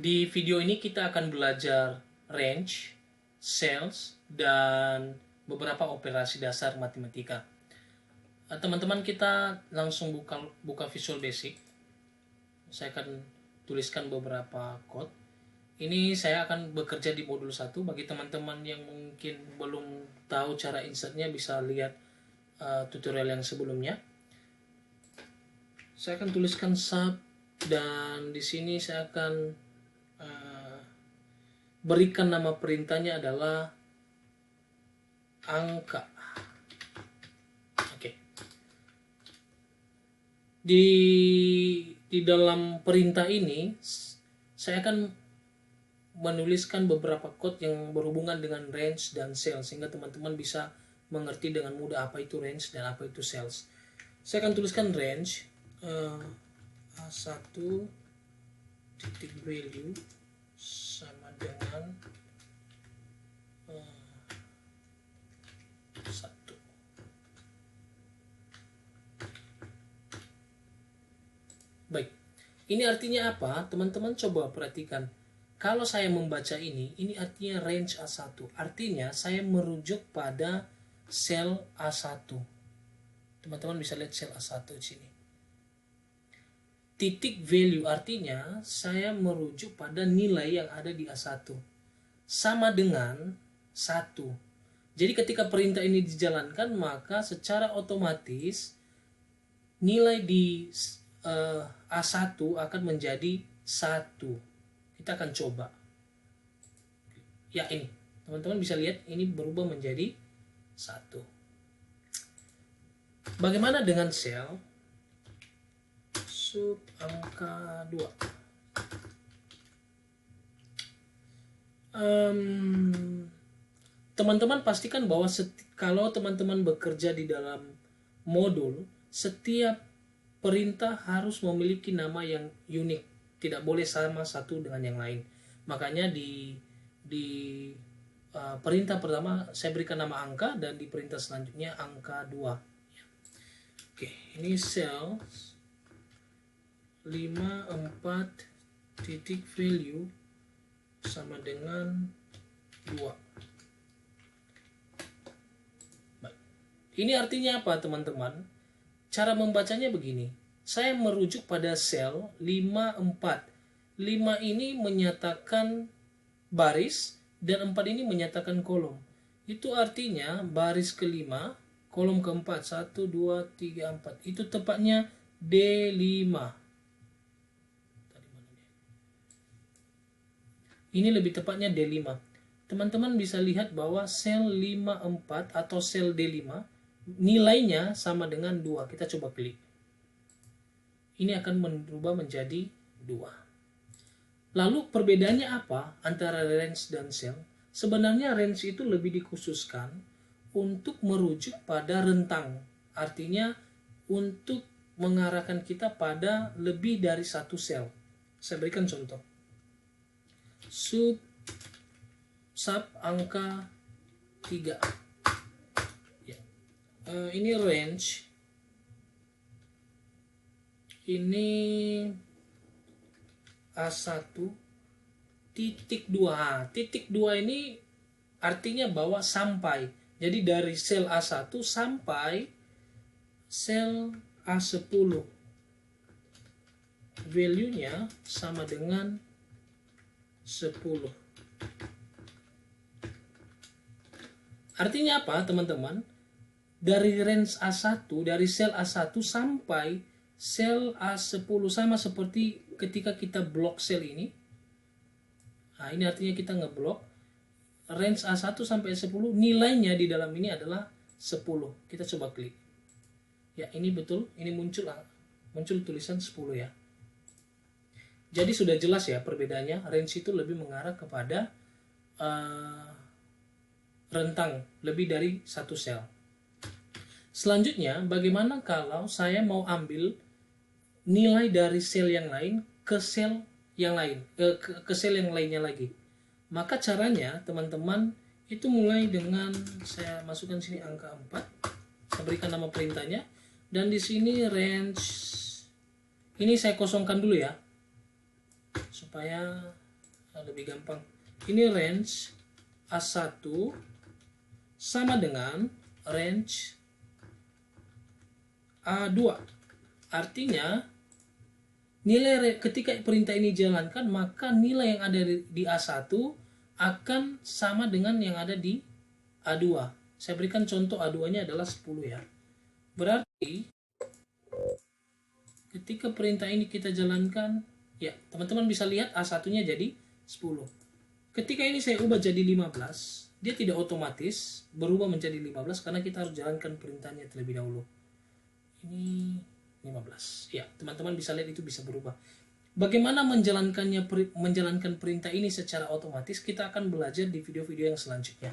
Di video ini kita akan belajar range, cells, dan beberapa operasi dasar matematika. Teman-teman, kita langsung buka Visual Basic. Saya akan tuliskan beberapa code. Ini saya akan bekerja di modul 1. Bagi teman-teman yang mungkin belum tahu cara insertnya, bisa lihat tutorial yang sebelumnya. Saya akan tuliskan sub, dan di sini saya akan berikan nama perintahnya adalah angka. Oke. Di dalam perintah ini saya akan menuliskan beberapa code yang berhubungan dengan range dan cell, sehingga teman-teman bisa mengerti dengan mudah apa itu range dan apa itu cells. Saya akan tuliskan range A1 titik value sama dengan 1. Baik, ini artinya apa? Teman-teman coba perhatikan. Kalau saya membaca ini artinya range A1. Artinya saya merujuk pada sel A1. Teman-teman bisa lihat sel A1 di sini. Titik value artinya saya merujuk pada nilai yang ada di A1. Sama dengan 1. Jadi ketika perintah ini dijalankan, maka secara otomatis nilai di A1 akan menjadi 1. Kita akan coba. Ya, ini. Teman-teman bisa lihat ini berubah menjadi 1. Bagaimana dengan sel? Sub angka 2. Teman-teman pastikan bahwa kalau teman-teman bekerja di dalam modul, setiap perintah harus memiliki nama yang unik. Tidak boleh sama satu dengan yang lain. Makanya di perintah pertama saya berikan nama angka, dan di perintah selanjutnya angka 2. Oke, ini sel 54 titik value sama dengan 2. Baik. Ini artinya apa, teman-teman? Cara membacanya begini. Saya merujuk pada sel 54. 5 ini menyatakan baris dan 4 ini menyatakan kolom. Itu artinya baris ke-5, kolom ke-4, 1, 2, 3, 4. Itu tepatnya D5. Ini lebih tepatnya D5. Teman-teman bisa lihat bahwa sel 54 atau sel D5 nilainya sama dengan 2. Kita coba klik. Ini akan berubah menjadi 2. Lalu perbedaannya apa antara range dan cell? Sebenarnya range itu lebih dikhususkan untuk merujuk pada rentang. Artinya untuk mengarahkan kita pada lebih dari satu sel. Saya berikan contoh. Sub angka 3. Ya. Ini range. Ini A1 titik 2. Titik 2 ini artinya bahwa sampai. Jadi dari sel A1 sampai sel A10. Value-nya sama dengan 10. Artinya apa, teman-teman? Dari range A1, dari sel A1 sampai sel A10, sama seperti ketika kita blok sel ini. Nah, ini artinya kita ngeblok. Range A1 sampai A10, nilainya di dalam ini adalah 10. Kita coba klik. Ya, ini betul, ini muncul tulisan 10 ya. Jadi sudah jelas ya perbedaannya. Range itu lebih mengarah kepada rentang, lebih dari satu sel. Selanjutnya, bagaimana kalau saya mau ambil nilai dari sel yang lain ke sel yang lain, ke sel yang lainnya lagi? Maka caranya, teman-teman, itu mulai dengan saya masukkan sini angka 4. Saya berikan nama perintahnya, dan di sini range ini saya kosongkan dulu ya, supaya lebih gampang. Ini range A1 sama dengan range A2. Artinya ketika perintah ini dijalankan, maka nilai yang ada di A1 akan sama dengan yang ada di A2. Saya berikan contoh, A2-nya adalah 10 ya. Berarti ketika perintah ini kita jalankan, ya teman-teman bisa lihat A1-nya jadi 10. Ketika ini saya ubah jadi 15, dia tidak otomatis berubah menjadi 15 karena kita harus jalankan perintahnya terlebih dahulu. Ini 15. Ya, teman-teman bisa lihat itu bisa berubah. Bagaimana menjalankan perintah ini secara otomatis, kita akan belajar di video-video yang selanjutnya.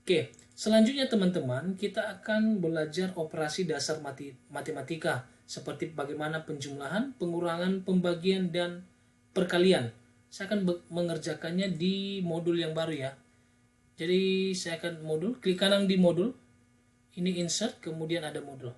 Oke, selanjutnya teman-teman, kita akan belajar operasi dasar matematika, seperti bagaimana penjumlahan, pengurangan, pembagian, dan perkalian. Saya akan mengerjakannya di modul yang baru ya. Jadi saya akan klik kanan di modul, ini insert, kemudian ada modul.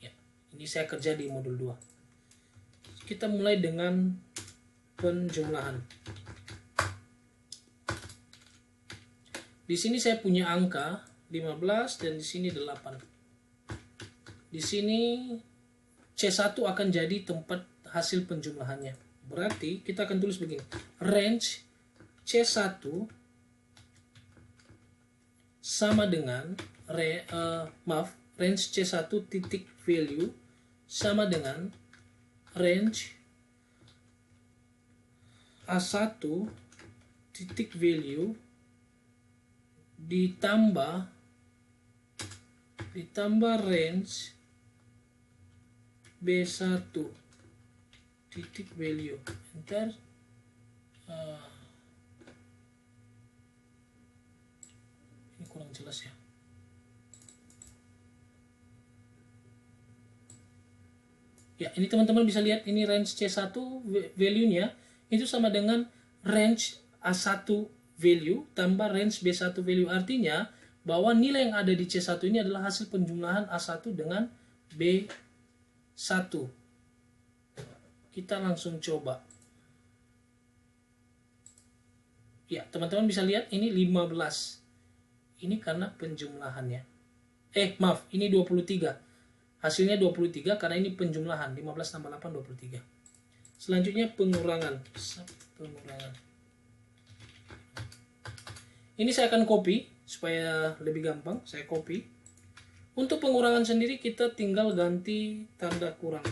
Ya, ini saya kerja di modul 2. Kita mulai dengan penjumlahan. Di sini saya punya angka 15 dan di sini 8. Di sini C1 akan jadi tempat hasil penjumlahannya. Berarti kita akan tulis begini. Range C1 sama dengan range C1 titik value sama dengan range A1 titik value ditambah range B1 titik value. Enter. Ini kurang jelas ya. Ya, ini teman-teman bisa lihat ini range C1 value-nya itu sama dengan range A1 value tambah range B1 value. Artinya bahwa nilai yang ada di C1 ini adalah hasil penjumlahan A1 dengan B1. Kita langsung coba. Ya, teman-teman bisa lihat ini 15. Ini karena penjumlahannya. Maaf, ini 23. Hasilnya 23 karena ini penjumlahan. 15 tambah 8, 23. Selanjutnya pengurangan. Ini saya akan copy supaya lebih gampang. Saya copy. Untuk pengurangan sendiri kita tinggal ganti tanda kurang.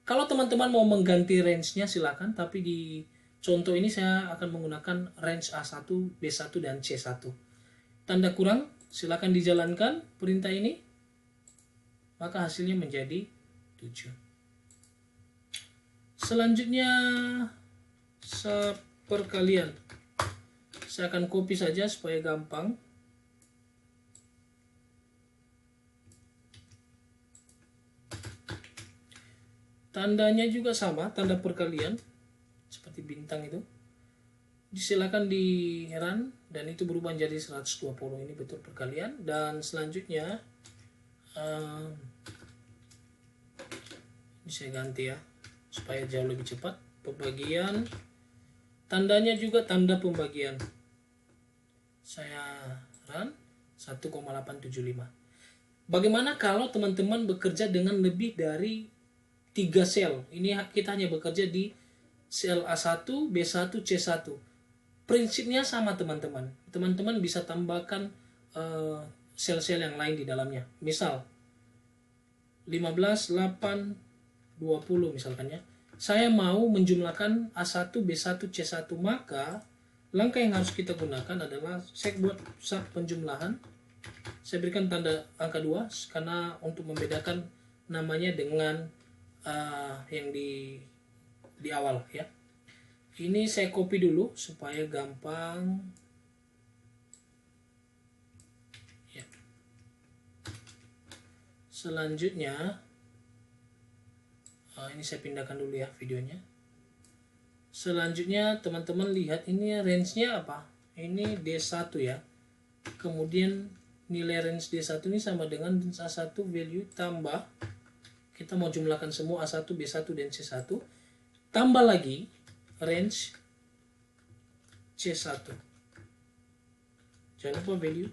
Kalau teman-teman mau mengganti range-nya silakan, tapi di contoh ini saya akan menggunakan range A1, B1 dan C1. Tanda kurang silakan dijalankan perintah ini. Maka hasilnya menjadi 7. Selanjutnya perkalian. Saya akan copy saja supaya gampang. Tandanya juga sama, tanda perkalian seperti bintang itu. Silakan di run dan itu berubah menjadi 120. Ini betul perkalian. Dan selanjutnya ini saya ganti ya supaya jauh lebih cepat. Pembagian, tandanya juga tanda pembagian. Saya run 1,875. Bagaimana kalau teman-teman bekerja dengan lebih dari 3 sel? Ini kita hanya bekerja di sel A1, B1, C1. Prinsipnya sama teman-teman. Teman-teman bisa tambahkan sel-sel yang lain di dalamnya. Misal 15, 8, 20 misalkan ya. Saya mau menjumlahkan A1, B1, C1, maka langkah yang harus kita gunakan adalah saya buat sub penjumlahan. Saya berikan tanda angka 2 karena untuk membedakan namanya dengan yang di awal ya. Ini saya copy dulu supaya gampang. Selanjutnya ini saya pindahkan dulu ya videonya. Selanjutnya teman-teman lihat ini range-nya apa? Ini D1 ya. Kemudian nilai range D1 ini sama dengan A1 value tambah, kita mau jumlahkan semua A1, B1 dan C1, tambah lagi range C1. Jangan lupa value.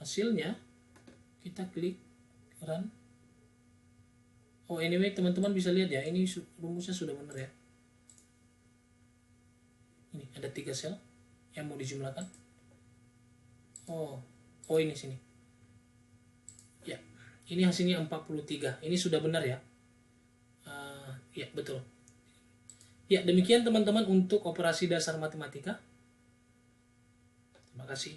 Hasilnya kita klik run. Oh, anyway teman-teman bisa lihat ya, ini rumusnya sudah benar ya. Ini ada 3 sel yang mau dijumlahkan. Oh ini sini. Ya, ini hasilnya 43. Ini sudah benar ya. Ya, betul. Ya, demikian teman-teman untuk operasi dasar matematika. Terima kasih.